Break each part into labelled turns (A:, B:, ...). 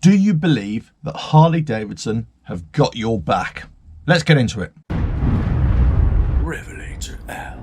A: Do you believe that Harley Davidson have got your back? Let's get into it. RevelatorAlf.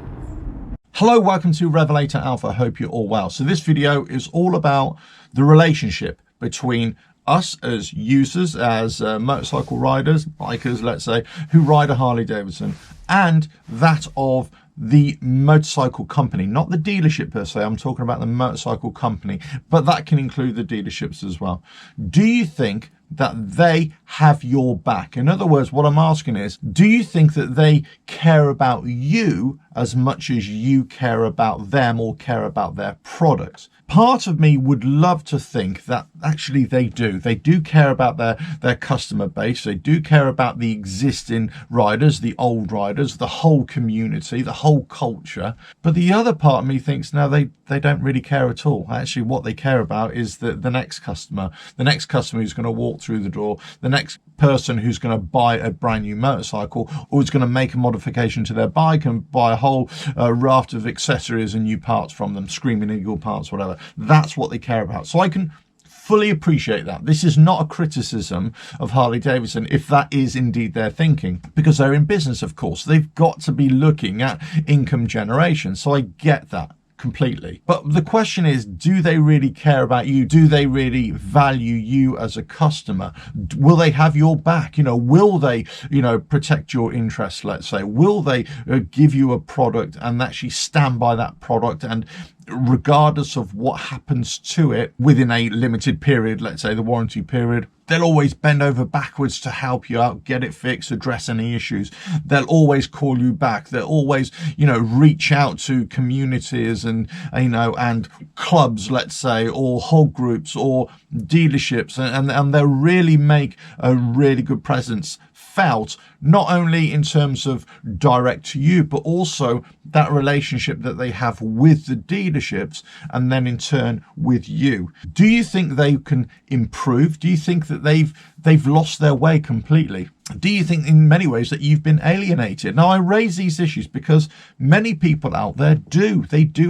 A: Hello, welcome to RevelatorAlf. I hope you're all well. So this video is all about the relationship between us as users, as motorcycle riders, bikers, let's say, who ride a Harley Davidson, and that of the motorcycle company, not the dealership per se. I'm talking about the motorcycle company, but that can include the dealerships as well. Do you think that they have your back? In other words, what I'm asking is, do you think that they care about you as much as you care about them or care about their products? Part of me would love to think that actually they do. They do care about their customer base. They do care about the existing riders, the old riders, the whole community, the whole culture. But the other part of me thinks, no, they don't really care at all. Actually, what they care about is the next customer who's going to walk through the door, the next person who's going to buy a brand new motorcycle or is going to make a modification to their bike and buy a whole raft of accessories and new parts from them, Screaming Eagle parts, whatever. That's what they care about. So I can fully appreciate that. This is not a criticism of Harley Davidson if that is indeed their thinking, because they're in business, of course. They've got to be looking at income generation. So I get that completely. But the question is, do they really care about you? Do they really value you as a customer? Will they have your back? Will they, protect your interests, let's say? Will they give you a product and actually stand by that product, and regardless of what happens to it within a limited period, let's say the warranty period, they'll always bend over backwards to help you out, get it fixed, address any issues. They'll always call you back. They'll always, reach out to communities and clubs, let's say, or whole groups or dealerships, and they'll really make a really good presence felt, not only in terms of direct to you, but also that relationship that they have with the dealerships and then in turn with you. Do you think they can improve? Do you think that they've lost their way completely? Do you think in many ways that you've been alienated? Now, I raise these issues because many people out there do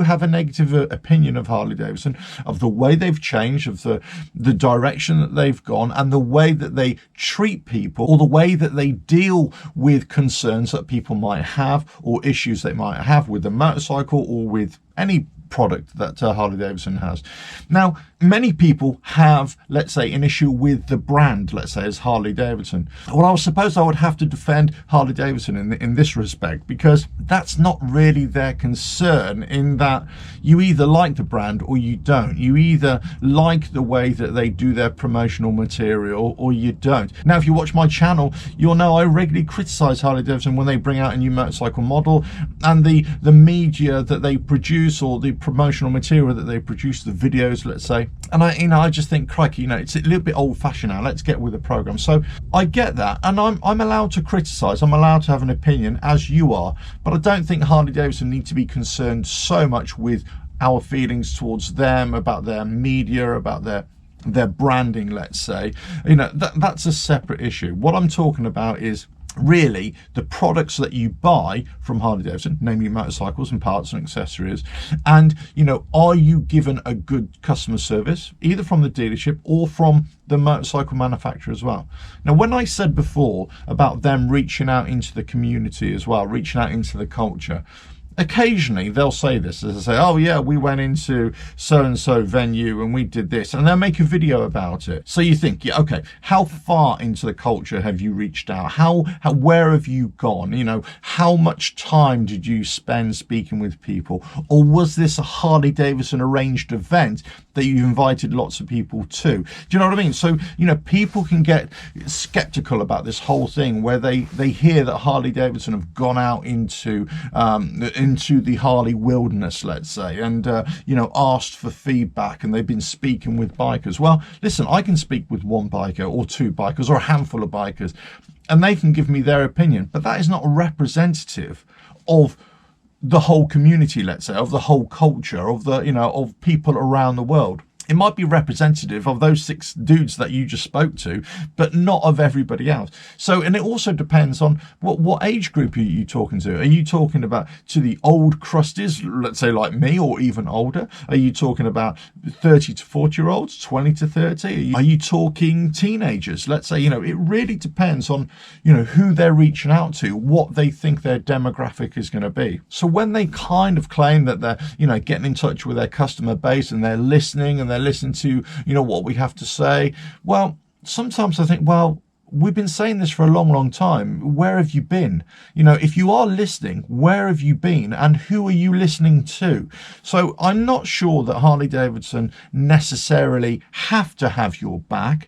A: have a negative opinion of Harley Davidson, of the way they've changed, of the direction that they've gone, and the way that they treat people, or the way that they deal with concerns that people might have or issues they might have with the motorcycle or with any product that Harley Davidson has. Now, many people have, let's say, an issue with the brand, let's say, as Harley Davidson. Well, I suppose I would have to defend Harley Davidson in this respect, because that's not really their concern, in that you either like the brand or you don't. You either like the way that they do their promotional material or you don't. Now, if you watch my channel, you'll know I regularly criticize Harley Davidson when they bring out a new motorcycle model, and the media that they produce, or the promotional material that they produce, the videos, let's say. And I just think, crikey, it's a little bit old-fashioned now. Let's get with the program. So I get that, and I'm allowed to criticize. I'm allowed to have an opinion, as you are. But I don't think Harley Davidson need to be concerned so much with our feelings towards them, about their media, about their branding, let's say. That's a separate issue. What I'm talking about is really the products that you buy from Harley Davidson, namely motorcycles and parts and accessories, and are you given a good customer service, either from the dealership or from the motorcycle manufacturer as well? Now, when I said before about them reaching out into the community as well, reaching out into the culture, occasionally they'll say this, as I say, oh yeah, we went into so-and-so venue and we did this, and they'll make a video about it. So you think, yeah, okay, how far into the culture have you reached out? Where have you gone? How much time did you spend speaking with people? Or was this a Harley Davidson arranged event that you invited lots of people to? Do you know what I mean? So, people can get skeptical about this whole thing, where they hear that Harley Davidson have gone out into the Harley wilderness, let's say, and asked for feedback, and they've been speaking with bikers. Well, listen, I can speak with one biker or two bikers or a handful of bikers, and they can give me their opinion, but that is not representative of the whole community, let's say, of the whole culture, of of people around the world. it might be representative of those 6 dudes that you just spoke to, but not of everybody else. So, and it also depends on what age group are you talking to. Are you talking about to the old crusties, let's say like me, or even older? Are you talking about 30 to 40-year-olds, 20 to 30? Are you talking teenagers? Let's say, it really depends on, who they're reaching out to, what they think their demographic is going to be. So when they kind of claim that they're, getting in touch with their customer base and they're listening and they're listening to, what we have to say. Well, sometimes I think, well, we've been saying this for a long, long time. Where have you been? If you are listening, where have you been? And who are you listening to? So I'm not sure that Harley Davidson necessarily have to have your back.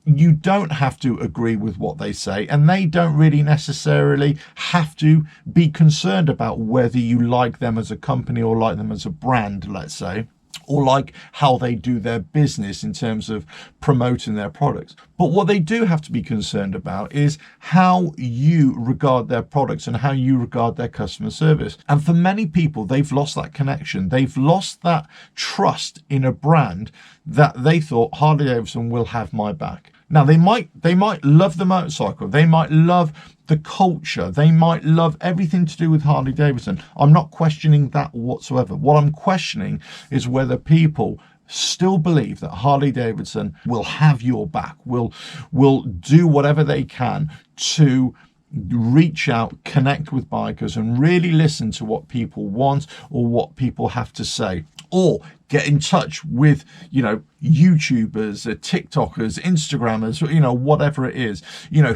A: You don't have to agree with what they say, and they don't really necessarily have to be concerned about whether you like them as a company or like them as a brand, let's say, or like how they do their business in terms of promoting their products. But what they do have to be concerned about is how you regard their products and how you regard their customer service. And for many people, they've lost that connection. They've lost that trust in a brand that they thought Harley Davidson will have my back. Now, they might love the motorcycle. They might love the culture. They might love everything to do with Harley Davidson. I'm not questioning that whatsoever. What I'm questioning is whether people still believe that Harley Davidson will have your back, will do whatever they can to reach out, connect with bikers and really listen to what people want or what people have to say, or get in touch with, YouTubers, TikTokers, Instagrammers, whatever it is,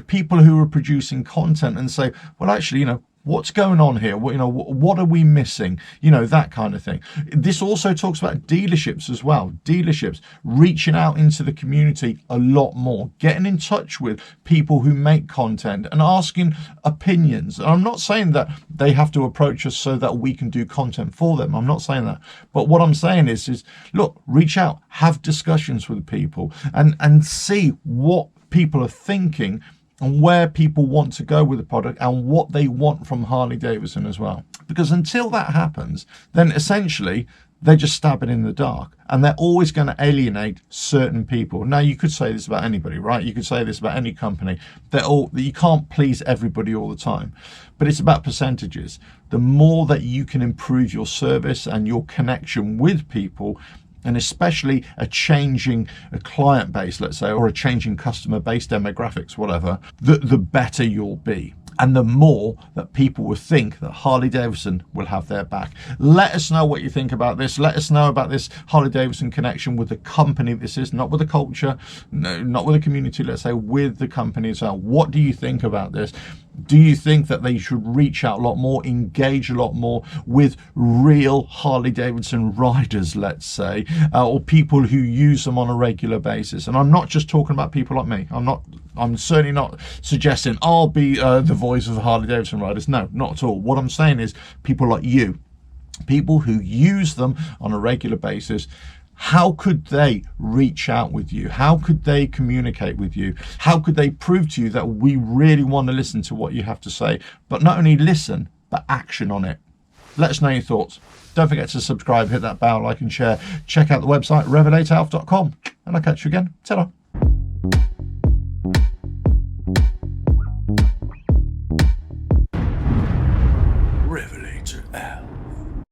A: people who are producing content and say, well, actually, what's going on here? What are we missing? That kind of thing. This also talks about dealerships as well. Dealerships reaching out into the community a lot more, getting in touch with people who make content and asking opinions. And I'm not saying that they have to approach us so that we can do content for them. I'm not saying that. But what I'm saying is look, reach out, have discussions with people and see what people are thinking and where people want to go with the product and what they want from Harley Davidson as well. Because until that happens, then essentially they're just stabbing in the dark and they're always going to alienate certain people. Now, you could say this about anybody, right? You could say this about any company. You can't please everybody all the time, but it's about percentages. The more that you can improve your service and your connection with people, and especially a changing client base, let's say, or a changing customer base, demographics, whatever, the better you'll be. And the more that people will think that Harley Davidson will have their back. Let us know what you think about this. Let us know about this Harley Davidson connection with the company this is, not with the culture, no, not with the community, let's say, with the company as well. What do you think about this? Do you think that they should reach out a lot more, engage a lot more with real Harley Davidson riders, let's say, or people who use them on a regular basis? And I'm not just talking about people like me. I'm certainly not suggesting I'll be the voice of the Harley Davidson riders. No, not at all. What I'm saying is people like you, people who use them on a regular basis. How could they reach out with you? How could they communicate with you? How could they prove to you that we really want to listen to what you have to say, but not only listen, but action on it? Let us know your thoughts. Don't forget to subscribe, hit that bell, like and share. Check out the website, RevelatorAlf.com. And I'll catch you again. Ta-ra.